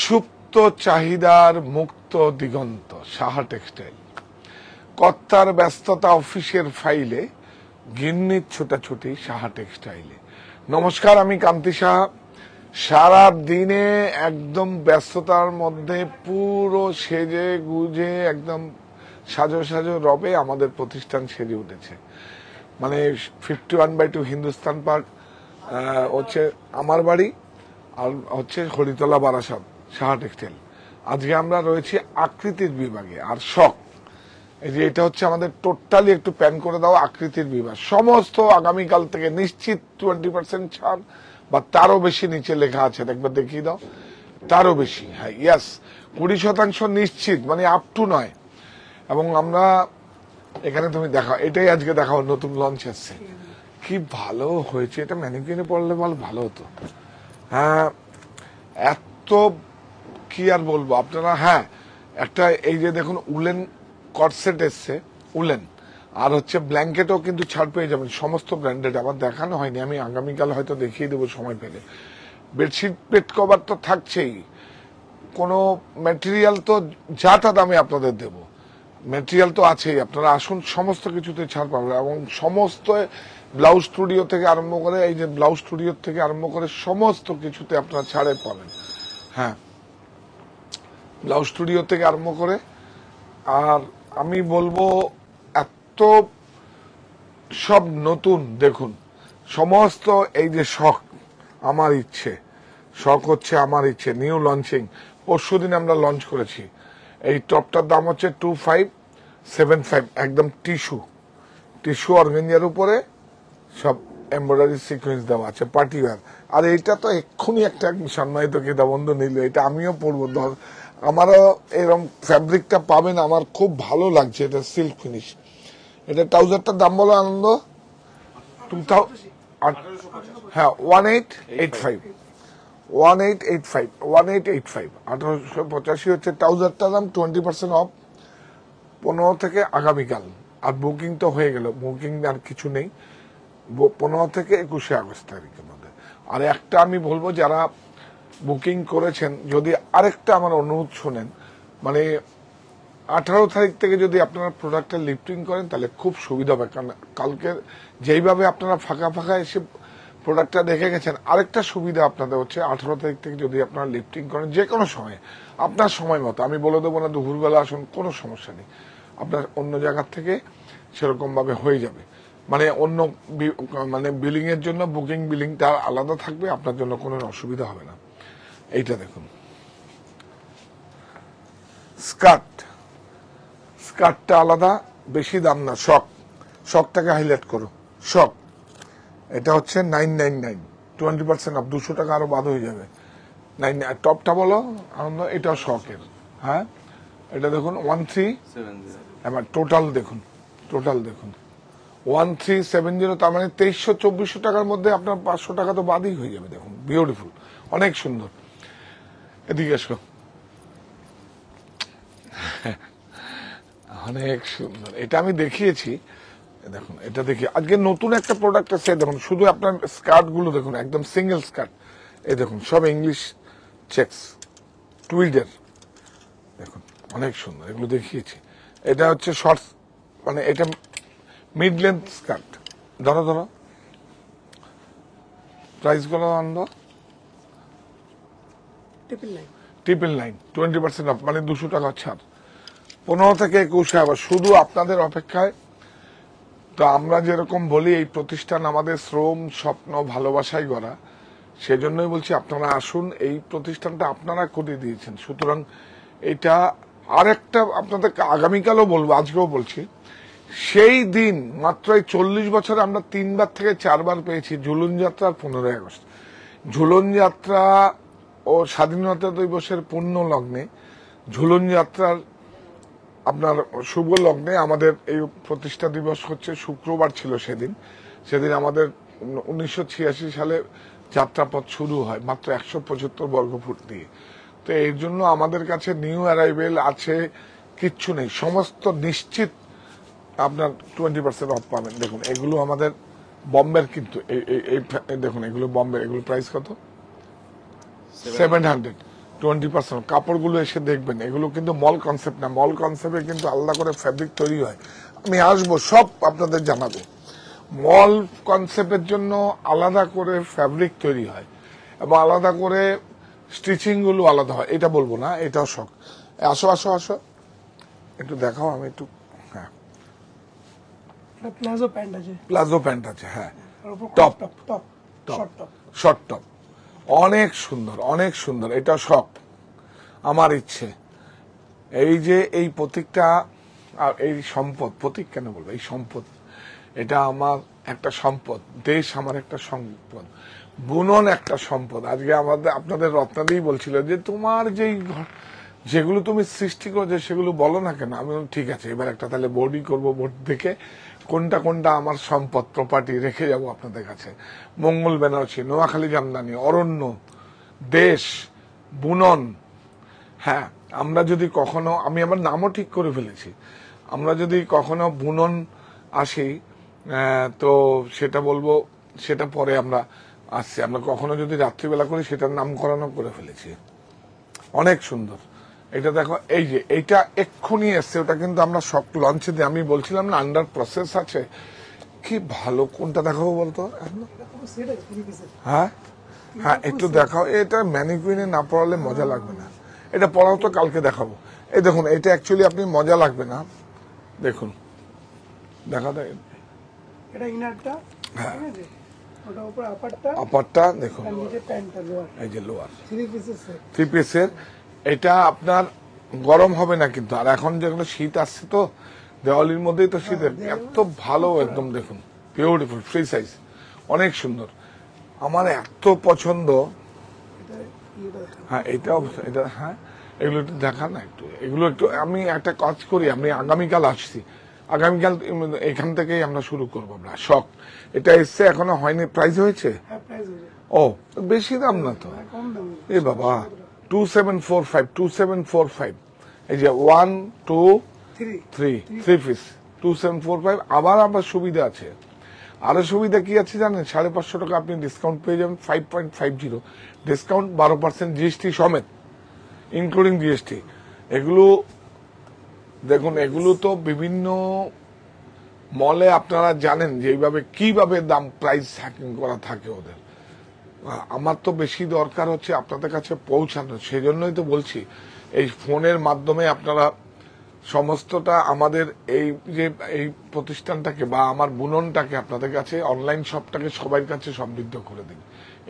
সুপ্ত চাহিদার মুক্ত দিগন্ত সাহা টেক্সটাইল। কর্তার ব্যস্ততা অফিসের ফাইলে, গিন্নির ছোটাছুটি সাহা টেক্সটাইলে। নমস্কার, আমি কান্তি সাহা। সারা দিনে একদম ব্যস্ততার মধ্যে পুরো সেজে গুজে একদম সাজো সাজো রবে আমাদের প্রতিষ্ঠান সেজে উঠেছে। মানে 51/2 হিন্দুস্তান পার্ক হচ্ছে আমার বাড়ি, আর হচ্ছে হরিতলা বারাসাত সাহা টেক্সটাইল। আজকে আমরা রয়েছি আকৃতির বিভাগে। আর শখ, এই যে এটা হচ্ছে আমাদের টোটালি একটু প্যান করে দাও আকৃতির বিভাগ। সমস্ত আগামীকাল থেকে নিশ্চিত 20% ছাড় বা তারও বেশি, নিচে লেখা আছে, একবার দেখিয়ে দাও। তারও বেশি, হ্যাঁ, ইয়াস, 20% নিশ্চিত, মানে আপ টু নয়। এবং আমরা এখানে তুমি দেখাও, এটাই আজকে দেখাও, নতুন লঞ্চ আসছে, কি ভালো হয়েছে। এটা ম্যানিকুইনে পড়লে ভালো হতো। হ্যাঁ, এত কি আর বলবো আপনারা। হ্যাঁ, একটা এই যে দেখুন উলেন কটসেট এসছে, উলেন, আর হচ্ছে ব্ল্যাঙ্কেটও কিন্তু ছাড় পেয়ে যাবেন সমস্ত ব্র্যান্ডেড। আমার দেখানো হয়নি, আমি আগামীকাল হয়তো দেখিয়ে দেবো সময় পেলে। বেডশিট বেড কভার তো থাকছেই, কোনো ম্যাটেরিয়াল তো যা তা দামে আপনাদের দেব, ম্যাটেরিয়াল তো আছেই। আপনারা আসুন, সমস্ত কিছুতে ছাড় পাবেন। এবং সমস্ত ব্লাউজ স্টুডিও থেকে আরম্ভ করে, এই যে ব্লাউজ স্টুডিও থেকে আরম্ভ করে সমস্ত কিছুতে আপনারা ছাড়ে পাবেন। হ্যাঁ, ব্লাউজ স্টুডিও থেকে আরম্ভ করে। আর আমি বলবো এত সব নতুন, দেখুন সমস্ত এই যে শখ আমার ইচ্ছে, শখ হচ্ছে আমার ইচ্ছে, নিউ লঞ্চিং, পরশুদিন আমরা লঞ্চ করেছি। এই টপটার দাম হচ্ছে 2575, একদম টিস্যু অর্গানজার উপরে সব এমব্রয়ডারি সিকোয়েন্স দেওয়া আছে, পার্টি ওয়্যার। আর এইটা তো এক্ষুনি একটা সম্মানিত ক্রেতা বন্ধু নিল, এটা আমিও পরবো। আমারও এরকম ফ্যাব্রিকটা পাবেন, আমার খুব ভালো লাগছে। এটা সিল্ক ফিনিশ। এটা ট্রাউজারটার দাম বলো আনন্দ, 2000, হ্যাঁ, 1885 1885 হচ্ছে ট্রাউজারটার দাম। 20% অফ 15 থেকে আগামীকাল। আর বুকিং তো হয়ে গেল, বুকিং আর কিছু নেই, 15 থেকে 21 আগস্ট তারিখের মধ্যে। আর একটা আমি বলবো, যারা বুকিং করেছেন, যদি আরেকটা আমার অনুরোধ শোনেন, মানে 18 তারিখ থেকে যদি আপনারা প্রোডাক্টটা লিফটিং করেন তাহলে খুব সুবিধা হবে। কারণ কালকে যেইভাবে আপনারা ফাঁকা ফাঁকা এসে প্রোডাক্টটা দেখে গেছেন, আরেকটা সুবিধা আপনাদের হচ্ছে 18 তারিখ থেকে যদি আপনারা লিফটিং করেন যে কোনো সময়ে, আপনার সময় মতো, আমি বলে দেবো না দুপুরবেলা আসুন, কোনো সমস্যা নেই, আপনার অন্য জায়গার থেকে সেরকম ভাবে হয়ে যাবে। মানে অন্য মানে বিলিং এর জন্য বুকিং বিলিংটা আলাদা থাকবে, আপনার জন্য কোনো অসুবিধা হবে না। এইটা দেখুন, স্কার্টটা আলাদা, বেশি দাম না, শখটাকে হাইলাইট করো, শখ। এটা হচ্ছে 999, 20% অফ, 200 টাকা আরো বাদ হয়ে যাবে। টপটা বলো আনন্দ, এটাও শখের। হ্যাঁ, এটা দেখুন 1370, এবার টোটাল দেখুন 1370, তার মানে 2300-2400 টাকার মধ্যে আপনার 500 টাকা তো বাদই হয়ে যাবে। দেখুন, বিউটিফুল, অনেক সুন্দর। এদিকে এসো, অনেক সুন্দর। এটা আমি দেখিয়েছি, দেখুন এটা দেখি। আজকে নতুন একটা প্রোডাক্ট আছে, দেখুন শুধু আপনার স্কার্ট গুলো দেখুন, একদম সিঙ্গেল স্কার্ট। এই দেখুন সব ইংলিশ চেকস টুইডের, দেখুন অনেক সুন্দর, এগুলো দেখিয়েছি। এটা হচ্ছে শর্টস, মানে এটা মিড লেন্থ স্কার্ট। ধরো প্রাইস গুলো আনন্দ, 999, 20% অফ, মানে 200 টাকা ছাড়, 15 থেকে 21। আবার শুধু আপনাদের অপেক্ষায়। তো আমরা যেরকম বলি, এই প্রতিষ্ঠান আমাদের শ্রম, স্বপ্ন, ভালোবাসায় গড়া। সেজন্যই বলছি আপনারা আসুন, এই প্রতিষ্ঠানটা আপনারা করে দিয়েছেন। সুতরাং এটা আরেকটা আপনাদেরকে আগামীকালও বলবো, আজকেও বলছি, সেই দিন মাত্র 40 বছরে আমরা 3বার থেকে 4বার পেয়েছি ঝুলন যাত্রার 15ই আগস্ট। ঝুলন যাত্রা ও স্বাধীনতা দিবসের পূর্ণ লগ্নে, ঝুলন যাত্রার আপনার শুভ লগ্নে আমাদের এই প্রতিষ্ঠা দিবস হচ্ছে শুক্রবার ছিল সেদিন আমাদের 1986 সালে যাত্রাপথ শুরু হয় মাত্র 175 বর্গফুট দিয়ে। তো এর জন্য আমাদের কাছে নিউ অ্যারাইভেল আছে, কিচ্ছু নেই, সমস্ত নিশ্চিত আপনার 20% অফ পাবেন। দেখুন এগুলো আমাদের বম্বের, কিন্তু এই দেখুন এগুলো বম্বে, এগুলো প্রাইস কত? 700, 20%। কাপড়গুলো এসে দেখবেন, এগুলো কিন্তু মল কনসেপ্ট না, মল কনসেপ্টে কিন্তু আলাদা করে ফ্যাব্রিক তৈরি হয়। আমি আসবো, সব আপনাদের জানাবো। মল কনসেপ্টের জন্য আলাদা করে ফ্যাব্রিক তৈরি হয় এবং আলাদা করে স্টিচিং গুলো আলাদা হয়, এটা বলবো না, এটাও শখ। আসো আসো আসো, একটু দেখাও, আমি একটু। হ্যাঁ, প্লাজো প্যান্ট আছে, প্লাজো প্যান্ট আছে, হ্যাঁ, top top, top short top, short top, অনেক সুন্দর, অনেক সুন্দর। এটা শখ, আমার ইচ্ছে। এই যে এই প্রতীকটা, এই সম্পদ, প্রতীক কেন বলবো, এই সম্পদ, এটা আমার একটা সম্পদ, দেশ আমার একটা সম্পদ, বুনন একটা সম্পদ। আজকে আমাদের আপনাদের রত্নাদি বলছিল যে তোমার যেগুলো তুমি সৃষ্টি করেছো সেগুলো বলো না কেন। আমি বললাম ঠিক আছে, এবার একটা তাহলে বোর্ডই করবো, বোর্ড দেখে কোনটা কোনটা আমার সম্পদ প্রপার্টি রেখে যাব আপনাদের কাছে। মঙ্গল বেনারসি, নোয়াখালী জামদানি, অরণ্য, দেশ, বুনন। হ্যাঁ, আমরা যদি কখনো, আমি আমার নামও ঠিক করে ফেলেছি, আমরা যদি কখনো বুনন আসি তো সেটা বলবো, সেটা পরে আমরা আসছি। আমরা কখনো যদি রাত্রিবেলা করি সেটার নামকরণও করে ফেলেছি। অনেক সুন্দর। এটা দেখো, এই যে এইটা এক্ষুনি এসছে, ওটা কিন্তু আমরা সব লঞ্চে দিয়ে, আমি বলছিলাম না আন্ডার প্রসেস আছে। কি ভালো, কোনটা দেখাবো বলতো? হ্যাঁ হ্যাঁ, একটু দেখাও। এটা ম্যানিকুইনে না পড়ালে মজা লাগবে না, এটা পড়াও তো, কালকে দেখাবো। এই দেখুন, এটা অ্যাকচুয়ালি আপনি মজা লাগবে না, দেখুন, দেখা দেয়, এটা ইনারটা, হ্যাঁ, ওটা উপর আপারটা, আপারটা দেখুন, নিচে প্যান্টটা, লোয়ার, এই যে লোয়ার, থ্রি পিসের। এটা আপনার গরম হবে না কিন্তু। আর এখন যেগুলো শীত আসছে তো, দেওয়ালির মধ্যেই তো শীতের, এত ভালো একদম, দেখুন, বিউটিফুল, ফ্রি সাইজ, অনেক সুন্দর, আমার এত পছন্দ। হ্যাঁ, এটাও, এটা, হ্যাঁ, এগুলো একটু দেখা না, একটু এগুলো একটু, আমি একটা কাজ করি, আমি আগামীকাল আসছি, আগামীকাল এখান থেকেই আমরা শুরু করবো। আমরা শখ, এটা এসছে, এখনো হয়নি, প্রাইস হয়েছে? ও, বেশি দাম না তো, এ বাবা, 2745, 2745, এই যে 1 2 3 পিস, 2745। আবার আবার সুবিধা আছে, আরো সুবিধা কি আছে জানেন? 550 টাকা আপনি ডিসকাউন্ট পেয়ে যাবেন, 5.50 ডিসকাউন্ট, 12% জিএসটি সমেত, ইনক্লুডিং জিএসটি। এগুলো দেখুন, এগুলো তো বিভিন্ন মলে আপনারা জানেন যে এইভাবে কিভাবে দাম, প্রাইস হ্যাকিং করা থাকে ওদের। আমার তো বেশি দরকার হচ্ছে আপনাদের কাছে পৌঁছানো, সেই জন্যই তো বলছি এই ফোনের মাধ্যমে আপনারা সমস্তটা আমাদের এই যে এই প্রতিষ্ঠানটাকে বা আমার বুননটাকে আপনাদের কাছে, অনলাইন শপটাকে সবার কাছে সমৃদ্ধ করে দিন,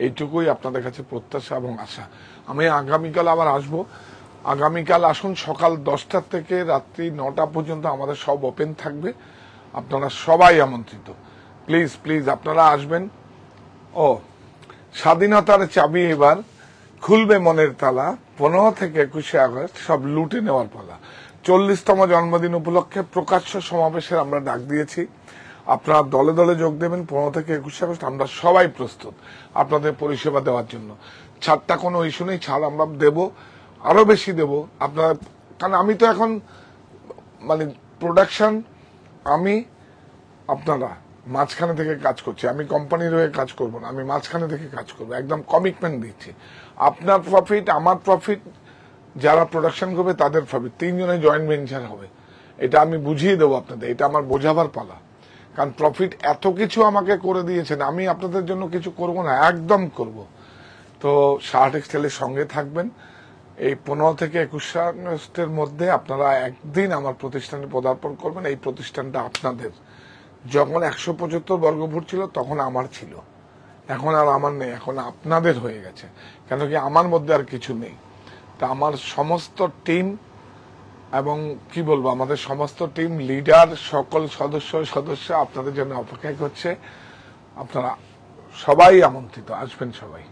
এইটুকুই আপনাদের কাছে প্রত্যাশা এবং আশা। আমি আগামীকাল আবার আসবো, আগামীকাল আসুন, সকাল 10টা থেকে রাত্রি 9টা পর্যন্ত আমাদের সব ওপেন থাকবে, আপনারা সবাই আমন্ত্রিত। প্লিজ প্লিজ আপনারা আসবেন। ও, স্বাধীনতার চাবি এবার খুলবে মনের তালা, 15 থেকে 21 আগস্ট সব লুটে নেওয়ার পালা। 40তম জন্মদিন উপলক্ষে প্রকাশ্য সমাবেশের আমরা ডাক দিয়েছি, আপনারা দলে দলে যোগ দেবেন। 15 থেকে 21 আগস্ট আমরা সবাই প্রস্তুত আপনাদের পরিষেবা দেওয়ার জন্য। ছাড়টা কোনো ইস্যু নেই, ছাড় আমরা দেব, আরো বেশি দেব আপনারা, কারণ আমি তো এখন মানে প্রোডাকশন, আমি আপনারা মাঝখানে থেকে কাজ করছি, আমি কোম্পানির হয়ে কাজ করব না, আমি মাঝখানে থেকে কাজ করবো, একদম কমিটমেন্ট দিচ্ছি। আপনার প্রফিট, আমার প্রফিট, যারা প্রোডাকশন করবে তাদের প্রফিট, 3 জনে জয়েন্ট ভেঞ্চার হবে, এটা আমি বুঝিয়ে দেবো আপনাদের, এটা আমার বোঝাবার পালা। কারণ প্রফিট এত কিছু আমাকে করে দিয়েছেন, আমি আপনাদের জন্য কিছু করব না, একদম করব। তো শাহ টেক্সটাইলের সঙ্গে থাকবেন। এই 15 থেকে 21 আগস্টের মধ্যে আপনারা একদিন আমার প্রতিষ্ঠানে পদার্পণ করবেন। এই প্রতিষ্ঠানটা আপনাদের, যখন 175 বর্গফুট ছিল তখন আমার ছিল, এখন আর আমার নেই, এখন আপনাদের হয়ে গেছে। কেন কি, আমার মধ্যে আর কিছু নেই। তা আমার সমস্ত টিম এবং কি বলবো, আমাদের সমস্ত টিম, লিডার, সকল সদস্য আপনাদের জন্য অপেক্ষা করছে। আপনারা সবাই আমন্ত্রিত, আসবেন সবাই।